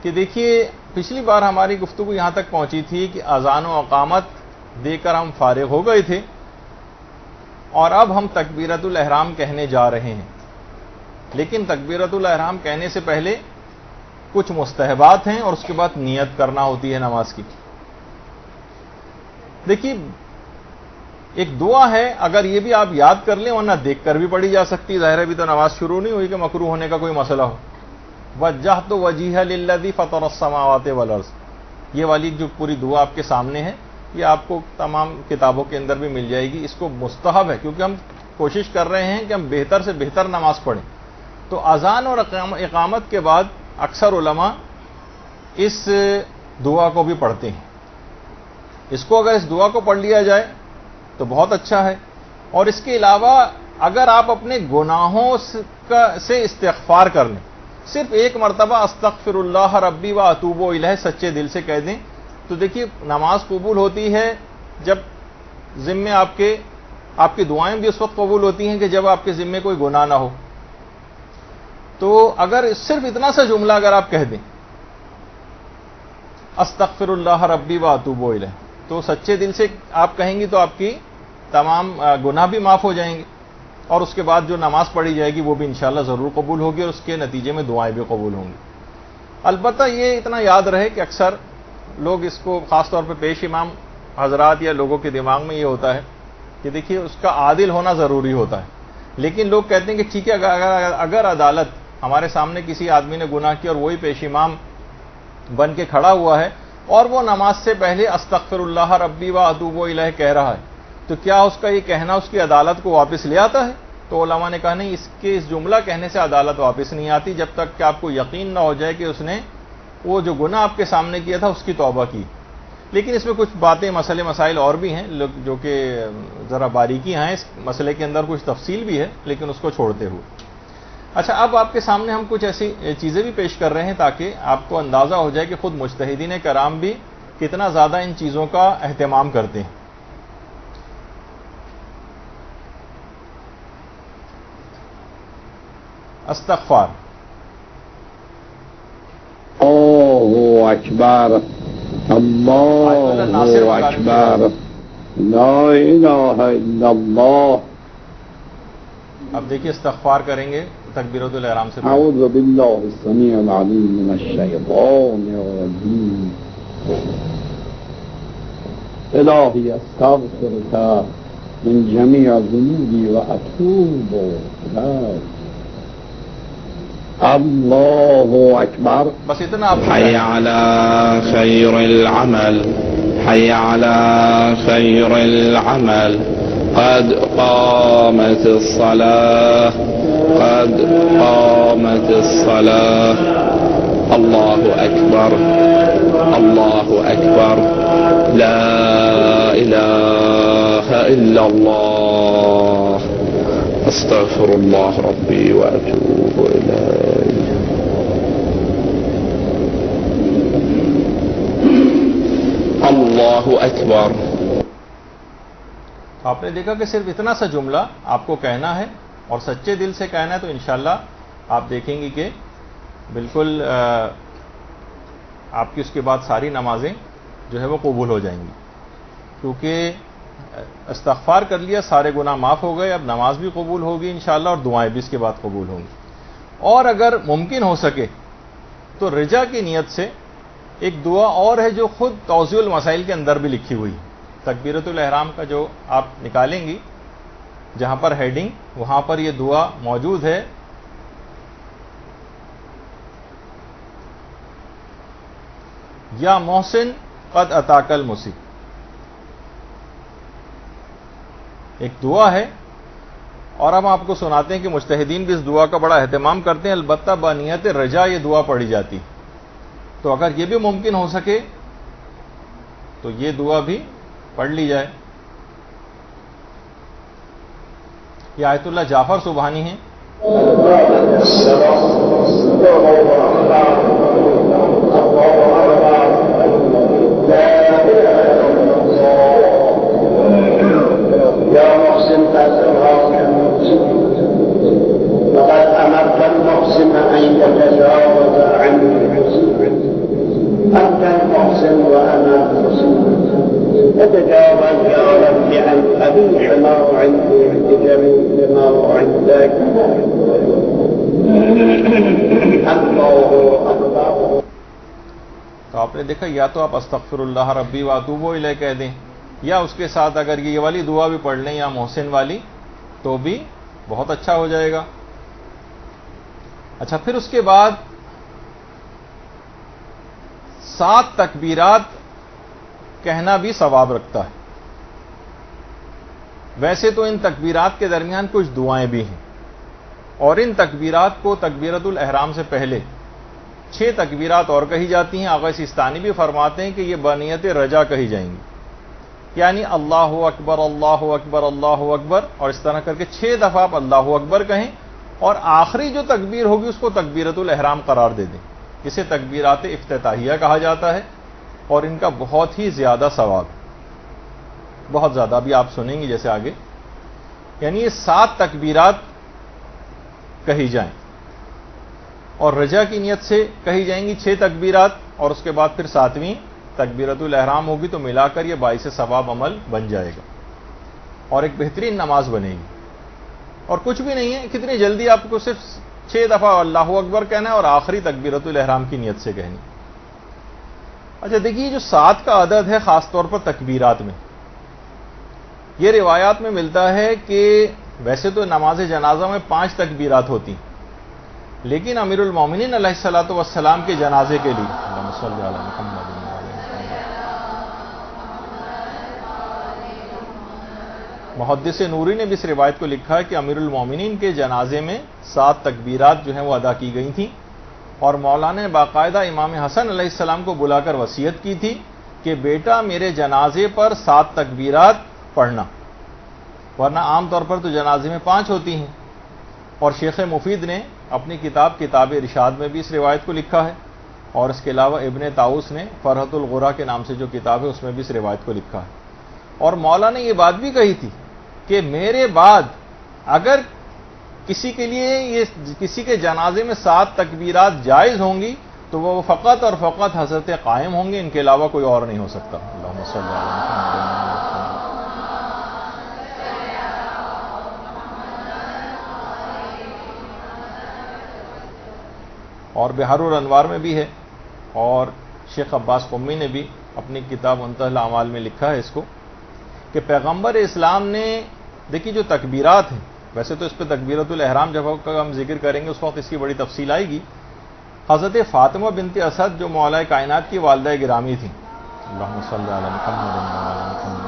کہ دیکھیے پچھلی بار ہماری گفتگو یہاں تک پہنچی تھی کہ اذان و اقامت دے کر ہم فارغ ہو گئے تھے اور اب ہم تکبیرۃ الاحرام کہنے جا رہے ہیں. لیکن تکبیرۃ الاحرام کہنے سے پہلے کچھ مستحبات ہیں اور اس کے بعد نیت کرنا ہوتی ہے نماز کی. دیکھیے ایک دعا ہے، اگر یہ بھی آپ یاد کر لیں ورنہ دیکھ کر بھی پڑھی جا سکتی ہے. ظاہر ہے بھی تو نماز شروع نہیں ہوئی کہ مکروہ ہونے کا کوئی مسئلہ ہو. وجہت وجیہ للذی فطر السماوات والارض، یہ والی جو پوری دعا آپ کے سامنے ہے یہ آپ کو تمام کتابوں کے اندر بھی مل جائے گی. اس کو مستحب ہے کیونکہ ہم کوشش کر رہے ہیں کہ ہم بہتر سے بہتر نماز پڑھیں. تو اذان اور اقامت کے بعد اکثر علماء اس دعا کو بھی پڑھتے ہیں. اس کو اگر اس دعا کو پڑھ لیا جائے تو بہت اچھا ہے. اور اس کے علاوہ اگر آپ اپنے گناہوں سے استغفار کر لیں، صرف ایک مرتبہ استغفر اللہ ربی و اتوب الیہ سچے دل سے کہہ دیں، تو دیکھیے نماز قبول ہوتی ہے جب ذمے آپ کی دعائیں بھی اس وقت قبول ہوتی ہیں کہ جب آپ کے ذمے کوئی گناہ نہ ہو. تو اگر صرف اتنا سا جملہ اگر آپ کہہ دیں استغفر اللہ ربی و اتوب الیہ، تو سچے دل سے آپ کہیں گی تو آپ کی تمام گناہ بھی معاف ہو جائیں گے اور اس کے بعد جو نماز پڑھی جائے گی وہ بھی انشاءاللہ ضرور قبول ہوگی اور اس کے نتیجے میں دعائیں بھی قبول ہوں گی. البتہ یہ اتنا یاد رہے کہ اکثر لوگ اس کو خاص طور پہ پیش امام حضرات یا لوگوں کے دماغ میں یہ ہوتا ہے کہ دیکھیے اس کا عادل ہونا ضروری ہوتا ہے. لیکن لوگ کہتے ہیں کہ ٹھیک ہے اگر عدالت ہمارے سامنے کسی آدمی نے گناہ کیا اور وہی پیش امام بن کے کھڑا ہوا ہے اور وہ نماز سے پہلے استغفر اللہ ربی و اتوب الیہ کہہ رہا ہے، تو کیا اس کا یہ کہنا اس کی عدالت کو واپس لے آتا ہے؟ تو علماء نے کہا نہیں، اس جملہ کہنے سے عدالت واپس نہیں آتی جب تک کہ آپ کو یقین نہ ہو جائے کہ اس نے وہ جو گناہ آپ کے سامنے کیا تھا اس کی توبہ کی. لیکن اس میں کچھ باتیں مسائل اور بھی ہیں جو کہ ذرا باریکیاں ہیں. اس مسئلے کے اندر کچھ تفصیل بھی ہے لیکن اس کو چھوڑتے ہوئے. اچھا، اب آپ کے سامنے ہم کچھ ایسی چیزیں بھی پیش کر رہے ہیں تاکہ آپ کو اندازہ ہو جائے کہ خود مجتہدین کرام بھی کتنا زیادہ ان چیزوں کا اہتمام کرتے ہیں. استغفار. اللہ اکبر، اللہ اکبر، لا الہ الا اللہ. اب دیکھیے استغفار کریں گے تکبیرۃ الاحرام سے. اعوذ باللہ السمیع العلیم من الشیطان الرجیم. الہی استغفرک من جمیع ذنوبی و اتوب الیک. اللہ اکبر. بس اتنا آپ حی علی خیر العمل، حی علی خیر العمل، قد قامت الصلاة، قد قامت الصلاة. اللہ اکبر، اللہ اکبر، لا الہ الا اللہ، استغفر اللہ ربی واتوب الیہ. اللہ اکبر. آپ نے دیکھا کہ صرف اتنا سا جملہ آپ کو کہنا ہے اور سچے دل سے کہنا ہے، تو انشاءاللہ آپ دیکھیں گی کہ بالکل آپ کی اس کے بعد ساری نمازیں جو ہے وہ قبول ہو جائیں گی. کیونکہ استغفار کر لیا، سارے گناہ معاف ہو گئے، اب نماز بھی قبول ہوگی انشاءاللہ اور دعائیں بھی اس کے بعد قبول ہوں گی. اور اگر ممکن ہو سکے تو رجا کی نیت سے ایک دعا اور ہے جو خود توضیح المسائل کے اندر بھی لکھی ہوئی ہے. تکبیرۃ الاحرام کا جو آپ نکالیں گی جہاں پر ہیڈنگ، وہاں پر یہ دعا موجود ہے. یا محسن قد اتاک المسیء، ایک دعا ہے. اور ہم آپ کو سناتے ہیں کہ مجتہدین بھی اس دعا کا بڑا اہتمام کرتے ہیں. البتہ بنیت رجا یہ دعا پڑھی جاتی، تو اگر یہ بھی ممکن ہو سکے تو یہ دعا بھی پڑھ لی جائے. یہ آیت اللہ جعفر سبحانی ہیں. وقد أمرت المحسن أن يتجاوز عن المسيء. وأنا أتجاوز يا رب عن قبيح ما وعدت بجميل ما وعدتك. الله أكبر. تو آپ نے دیکھا یا تو آپ استغفراللہ ربی واتوب الیہ کہہ دیں یا اس کے ساتھ اگر یہ والی دعا بھی پڑھ لیں یا محسن والی تو بھی بہت اچھا ہو جائے گا. اچھا پھر اس کے بعد 7 تکبیرات کہنا بھی ثواب رکھتا ہے. ویسے تو ان تکبیرات کے درمیان کچھ دعائیں بھی ہیں اور ان تکبیرات کو تکبیرۃ الاحرام سے پہلے 6 تکبیرات اور کہی جاتی ہیں. آغا سیستانی بھی فرماتے ہیں کہ یہ بنیت رجا کہی جائیں گی, یعنی اللہ اکبر اللہ اکبر اللہ اکبر, اور اس طرح کر کے 6 دفعہ آپ اللہ اکبر کہیں اور آخری جو تکبیر ہوگی اس کو تکبیرۃ الاحرام قرار دے دیں. اسے تکبیرات افتتاحیہ کہا جاتا ہے اور ان کا بہت ہی زیادہ ثواب, بہت زیادہ. ابھی آپ سنیں گے جیسے آگے. یعنی یہ 7 تکبیرات کہی جائیں اور رجا کی نیت سے کہی جائیں گی 6 تکبیرات, اور اس کے بعد پھر 7ویں تکبیرۃ الاحرام ہوگی, تو ملا کر یہ باعث ثواب عمل بن جائے گا اور ایک بہترین نماز بنے گی. اور کچھ بھی نہیں ہے, کتنی جلدی آپ کو صرف 6 دفعہ اللہ اکبر کہنا ہے اور آخری تکبیرۃ الاحرام کی نیت سے کہنی. اچھا دیکھیے جو 7 کا عدد ہے خاص طور پر تکبیرات میں, یہ روایات میں ملتا ہے کہ ویسے تو نماز جنازہ میں 5 تکبیرات ہوتی ہیں, لیکن امیر المومنین علیہ الصلوۃ والسلام کے جنازے کے لیے اللہم صلی علی محمد محدث نوری نے بھی اس روایت کو لکھا ہے کہ امیر المومنین کے جنازے میں 7 تکبیرات جو ہیں وہ ادا کی گئی تھیں, اور مولانا نے باقاعدہ امام حسن علیہ السلام کو بلا کر وصیت کی تھی کہ بیٹا میرے جنازے پر 7 تکبیرات پڑھنا, ورنہ عام طور پر تو جنازے میں 5 ہوتی ہیں. اور شیخ مفید نے اپنی کتاب ارشاد میں بھی اس روایت کو لکھا ہے, اور اس کے علاوہ ابن طاؤس نے فرحت الغرا کے نام سے جو کتاب ہے اس میں بھی اس روایت کو لکھا ہے. اور مولا نے یہ بات بھی کہی تھی کہ میرے بعد اگر کسی کے لیے یہ کسی کے جنازے میں 7 تکبیرات جائز ہوں گی تو وہ فقط اور فقط حضرت قائم ہوں گے, ان کے علاوہ کوئی اور نہیں ہو سکتا. اللہم صلی علی محمد. اور بحار الانوار میں بھی ہے, اور شیخ عباس قمی نے بھی اپنی کتاب منتہی الاعمال میں لکھا ہے اس کو, کہ پیغمبر اسلام نے دیکھیے جو تکبیرات ہیں, ویسے تو اس پہ تکبیرۃ الاحرام جب ہم ذکر کریں گے اس وقت اس کی بڑی تفصیل آئے گی. حضرت فاطمہ بنت اسد جو مولا کائنات کی والدہ گرامی تھیں, اللہم صلی علی محمد وعلی محمد,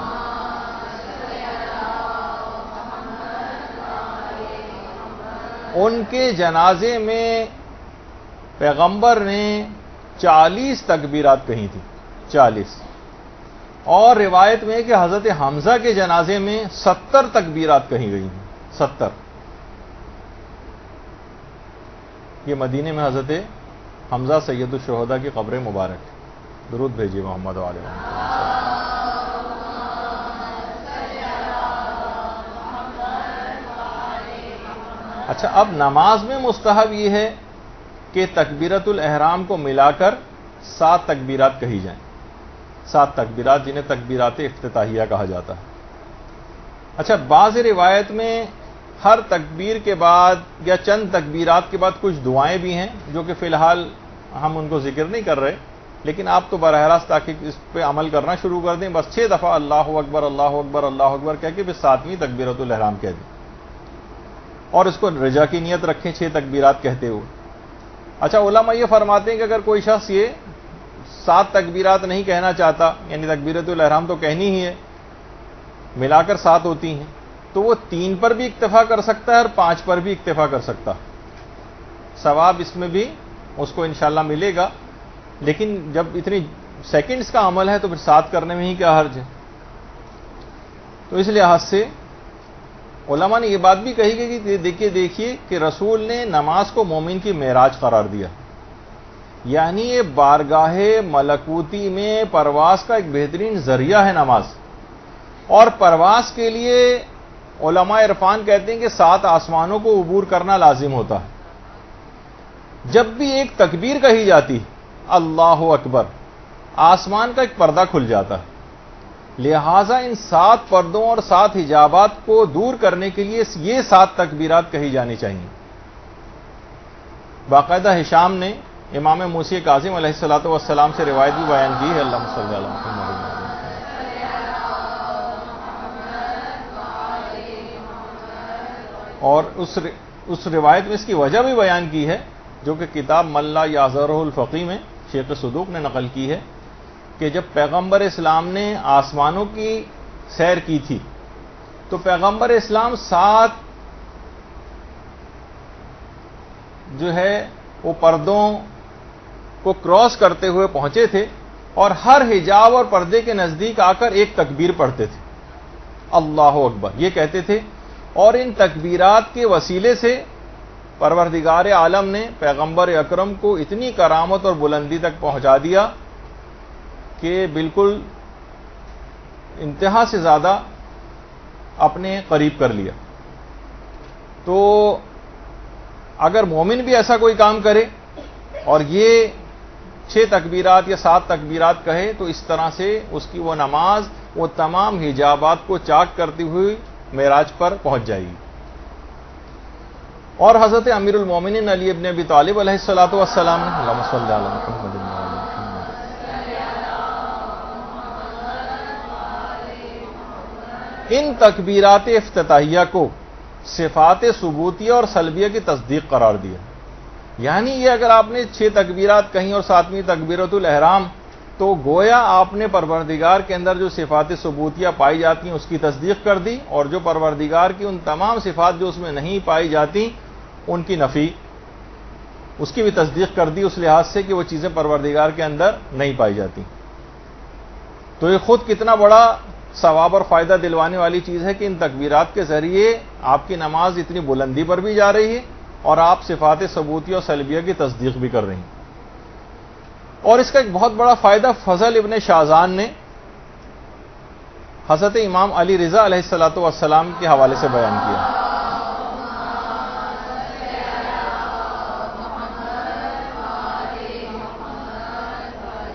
ان کے جنازے میں پیغمبر نے 40 تکبیرات کہی تھی, 40. اور روایت میں کہ حضرت حمزہ کے جنازے میں 70 تکبیرات کہی گئی ہیں, 70. یہ مدینے میں حضرت حمزہ سید الشہداء کی قبر مبارک. درود بھیجیے محمد علیہ وسلم. اچھا اب نماز میں مستحب یہ ہے کہ تکبیرۃ الاحرام کو ملا کر 7 تکبیرات کہی جائیں, 7 تکبیرات جنہیں تکبیرات افتتاحیہ کہا جاتا ہے. اچھا بعض روایت میں ہر تکبیر کے بعد یا چند تکبیرات کے بعد کچھ دعائیں بھی ہیں جو کہ فی الحال ہم ان کو ذکر نہیں کر رہے, لیکن آپ تو براہ راست تاکہ اس پہ عمل کرنا شروع کر دیں, بس 6 دفعہ اللہ اکبر اللہ اکبر اللہ اکبر کہہ کے پھر 7ویں تکبیرۃ الاحرام کہہ دیں, اور اس کو رجا کی نیت رکھیں 6 تکبیرات کہتے ہوئے. اچھا علماء یہ فرماتے ہیں کہ اگر کوئی شخص یہ 7 تکبیرات نہیں کہنا چاہتا, یعنی تکبیرۃ الاحرام تو کہنی ہی ہے, ملا کر 7 ہوتی ہیں, تو وہ 3 پر بھی اکتفا کر سکتا ہے اور 5 پر بھی اکتفا کر سکتا ہے, ثواب اس میں بھی اس کو انشاءاللہ ملے گا. لیکن جب اتنی سیکنڈز کا عمل ہے تو پھر 7 کرنے میں ہی کیا حرج ہے. تو اس لحاظ سے علماء نے یہ بات بھی کہی گئی کہ دیکھیے کہ رسول نے نماز کو مومن کی معراج قرار دیا, یعنی یہ بارگاہ ملکوتی میں پرواز کا ایک بہترین ذریعہ ہے نماز. اور پرواز کے لیے علماء عرفان کہتے ہیں کہ 7 آسمانوں کو عبور کرنا لازم ہوتا ہے. جب بھی ایک تکبیر کہی جاتی اللہ اکبر, آسمان کا ایک پردہ کھل جاتا ہے. لہذا ان 7 پردوں اور 7 حجابات کو دور کرنے کے لیے یہ 7 تکبیرات کہی جانی چاہیے. باقاعدہ ہشام نے امام موسی کاظم علیہ الصلوۃ والسلام سے روایت بھی بیان کی ہے. اللہم صلی علی محمد. اور اس روایت میں اس کی وجہ بھی بیان کی ہے جو کہ کتاب من لا یعذرہ الفقی میں شیخ صدوق نے نقل کی ہے کہ جب پیغمبر اسلام نے آسمانوں کی سیر کی تھی تو پیغمبر اسلام 7 جو ہے وہ پردوں کو کراس کرتے ہوئے پہنچے تھے اور ہر حجاب اور پردے کے نزدیک آ کر ایک تکبیر پڑھتے تھے, اللہ اکبر یہ کہتے تھے. اور ان تکبیرات کے وسیلے سے پروردگار عالم نے پیغمبر اکرم کو اتنی کرامت اور بلندی تک پہنچا دیا کہ بالکل انتہا سے زیادہ اپنے قریب کر لیا. تو اگر مومن بھی ایسا کوئی کام کرے اور یہ 6 تکبیرات یا 7 تکبیرات کہے تو اس طرح سے اس کی وہ نماز وہ تمام حجابات کو چاک کرتی ہوئی معراج پر پہنچ جائے گی. اور حضرت امیر المومنین علی ابن ابی طالب علیہ الصلوۃ والسلام نے اللہم صلی علی محمد ان تکبیرات افتتاحیہ کو صفات ثبوتیہ اور سلبیہ کی تصدیق قرار دیا. یعنی یہ اگر آپ نے 6 تکبیرات کہیں اور 7ویں تکبیرۃ الاحرام تو گویا آپ نے پروردگار کے اندر جو صفات ثبوتیہ پائی جاتی ہیں اس کی تصدیق کر دی, اور جو پروردگار کی ان تمام صفات جو اس میں نہیں پائی جاتی ان کی نفی اس کی بھی تصدیق کر دی, اس لحاظ سے کہ وہ چیزیں پروردگار کے اندر نہیں پائی جاتی. تو یہ خود کتنا بڑا ثواب اور فائدہ دلوانے والی چیز ہے کہ ان تکبیرات کے ذریعے آپ کی نماز اتنی بلندی پر بھی جا رہی ہے اور آپ صفات ثبوتیہ اور سلبیہ کی تصدیق بھی کر رہی ہیں. اور اس کا ایک بہت بڑا فائدہ فضل ابن شازان نے حضرت امام علی رضا علیہ الصلوۃ والسلام کے حوالے سے بیان کیا.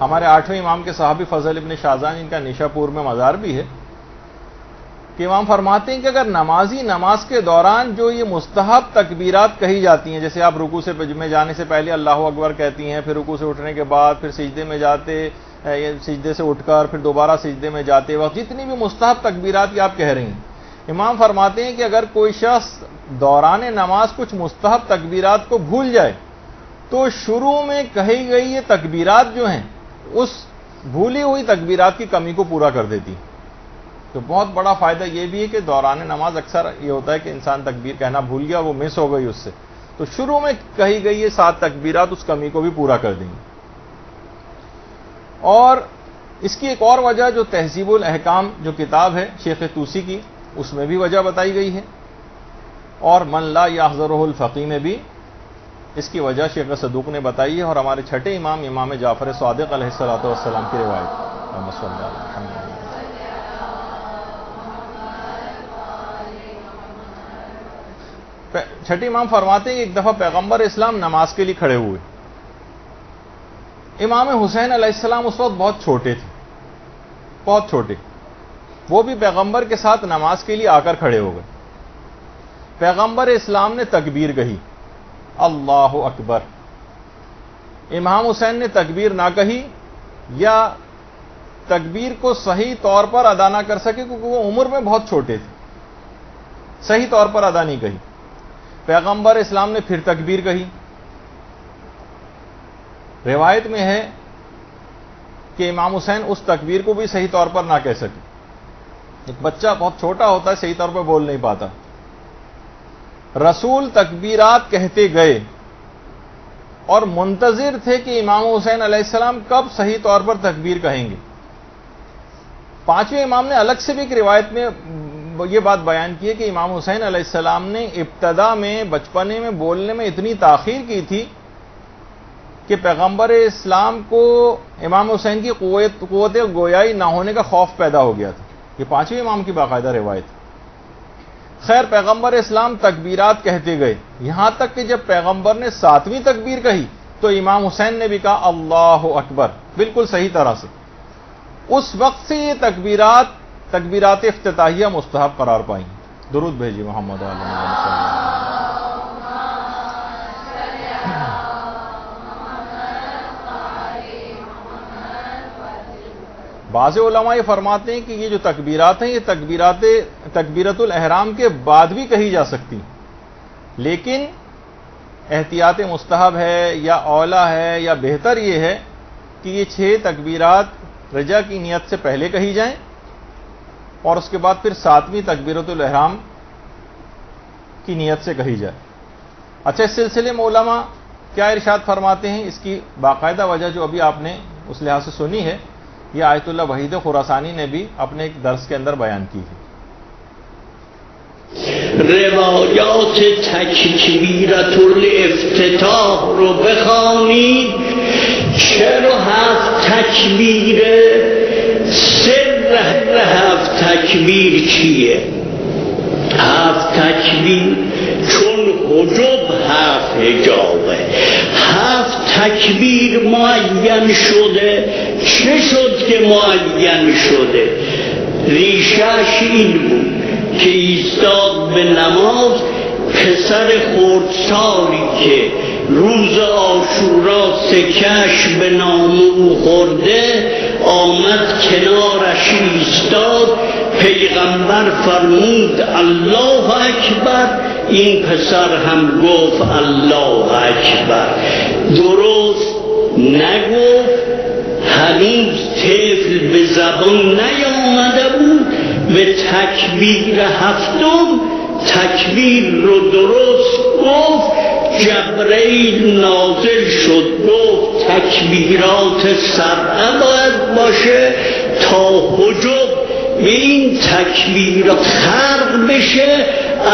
ہمارے 8ویں امام کے صحابی فضل ابن شازان ان کا نیشاپور میں مزار بھی ہے کہ امام فرماتے ہیں کہ اگر نمازی نماز کے دوران جو یہ مستحب تکبیرات کہی جاتی ہیں, جیسے آپ رکوع میں جانے سے پہلے اللہ اکبر کہتی ہیں, پھر رکوع سے اٹھنے کے بعد پھر سجدے میں جاتے, سجدے سے اٹھ کر پھر دوبارہ سجدے میں جاتے وقت جتنی بھی مستحب تکبیرات کی آپ کہہ رہی ہیں, امام فرماتے ہیں کہ اگر کوئی شخص دوران نماز کچھ مستحب تکبیرات کو بھول جائے تو شروع میں کہی گئی یہ تکبیرات جو ہیں اس بھولی ہوئی تکبیرات کی کمی کو پورا کر دیتی. تو بہت بڑا فائدہ یہ بھی ہے کہ دوران نماز اکثر یہ ہوتا ہے کہ انسان تکبیر کہنا بھول گیا, وہ مس ہو گئی اس سے, تو شروع میں کہی گئی یہ 7 تکبیرات اس کمی کو بھی پورا کر دیں گی. اور اس کی ایک اور وجہ جو تہذیب الاحکام جو کتاب ہے شیخ طوسی کی, اس میں بھی وجہ بتائی گئی ہے, اور من لا یحضرہ الفقی میں بھی اس کی وجہ شیخ صدوق نے بتائی ہے, اور ہمارے 6 امام امام جعفر صادق علیہ الصلوۃ والسلام کی روایت. چھٹی امام فرماتے ہیں کہ ایک دفعہ پیغمبر اسلام نماز کے لیے کھڑے ہوئے. امام حسین علیہ السلام اس وقت بہت چھوٹے تھے, بہت چھوٹے, وہ بھی پیغمبر کے ساتھ نماز کے لیے آ کر کھڑے ہو گئے. پیغمبر اسلام نے تکبیر کہی, اللہ اکبر. امام حسین نے تکبیر نہ کہی یا تکبیر کو صحیح طور پر ادا نہ کر سکے کیونکہ وہ عمر میں بہت چھوٹے تھے, صحیح طور پر ادا نہیں کہی. پیغمبر اسلام نے پھر تکبیر کہی. روایت میں ہے کہ امام حسین اس تکبیر کو بھی صحیح طور پر نہ کہہ سکے. ایک بچہ بہت چھوٹا ہوتا ہے, صحیح طور پر بول نہیں پاتا. رسول تکبیرات کہتے گئے اور منتظر تھے کہ امام حسین علیہ السلام کب صحیح طور پر تکبیر کہیں گے. 5ویں امام نے الگ سے بھی ایک روایت میں یہ بات بیان کی ہے کہ امام حسین علیہ السلام نے ابتدا میں بچپنے میں بولنے میں اتنی تاخیر کی تھی کہ پیغمبر اسلام کو امام حسین کی قوت گویائی نہ ہونے کا خوف پیدا ہو گیا تھا. یہ 5ویں امام کی باقاعدہ روایت. خیر, پیغمبر اسلام تکبیرات کہتے گئے, یہاں تک کہ جب پیغمبر نے 7ویں تکبیر کہی تو امام حسین نے بھی کہا اللہ اکبر، بالکل صحیح طرح سے. اس وقت سے یہ تکبیرات افتتاحیہ مستحب قرار پائیں. درود بھیجیے محمد علیہ وسلم. بعض علماء یہ فرماتے ہیں کہ یہ جو تکبیرات ہیں یہ تکبیرت الاحرام کے بعد بھی کہی جا سکتی، لیکن احتیاط مستحب ہے یا اولا ہے یا بہتر یہ ہے کہ یہ 6 تکبیرات رجا کی نیت سے پہلے کہی جائیں اور اس کے بعد پھر 7ویں تکبیرت الاحرام کی نیت سے کہی جائے. اچھا، اس سلسلے میں علماء کیا ارشاد فرماتے ہیں؟ اس کی باقاعدہ وجہ جو ابھی آپ نے اس لحاظ سے سنی ہے، یہ آیت اللہ وحید خراسانی نے بھی اپنے ایک درس کے اندر بیان کی ہے. روایات تکبیرت الافتتاح رو بخوانید. چرا 7 تکبیر؟ سر 7 تکبیر چیه؟ 7 تکبیر چون حجب 7 حجابه. 7 تکبیر معین شده. چه شد که معین شده؟ ریشش این بود که ایستاد به نماز، پسر خردسالی که روز عاشورا سکش به نام او خورده آمد کنارش ایستاد. پیغمبر فرمود الله اکبر، این پسر هم گفت الله اکبر. درست نگفت، هنوز طفل به زبان نیامده بود. به تکبیر 7م تکبیر رو درست گفت. جبرئیل نازل شد گفت تکبیرات 7 باید باشه تا حجب به این تکبیرات خرق بشه.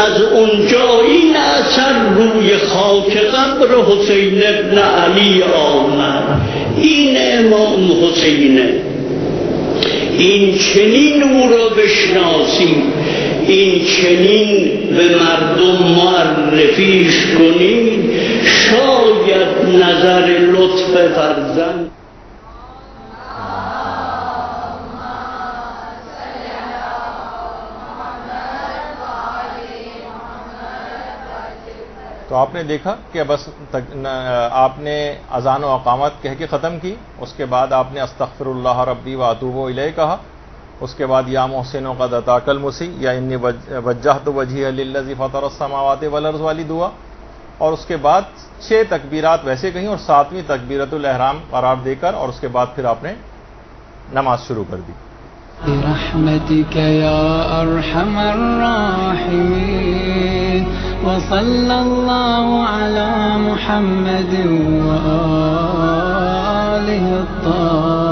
از اونجا این اثر روی خاک قبر حسین ابن علی آمد. این امام حسینه. این چنین او را بشناسیم، این چنین به مردم معرفیش کنید، شاید نظر لطف فرزند. تو آپ نے دیکھا کہ بس آپ نے اذان و اقامت کہہ کے ختم کی، اس کے بعد آپ نے استغفر اللہ ربی و اتوب الیہ کہا، اس کے بعد یا محسن قد اتاک المسی یا انی وجہت وجہی للذی فطر السماوات والارض والی دعا، اور اس کے بعد 6 تکبیرات ویسے کہیں اور 7ویں تکبیرت الاحرام قرار دے کر اور اس کے بعد پھر آپ نے نماز شروع کر دی. برحمتك يا أرحم الراحمين وصلى الله على محمد وآله الطاهرين.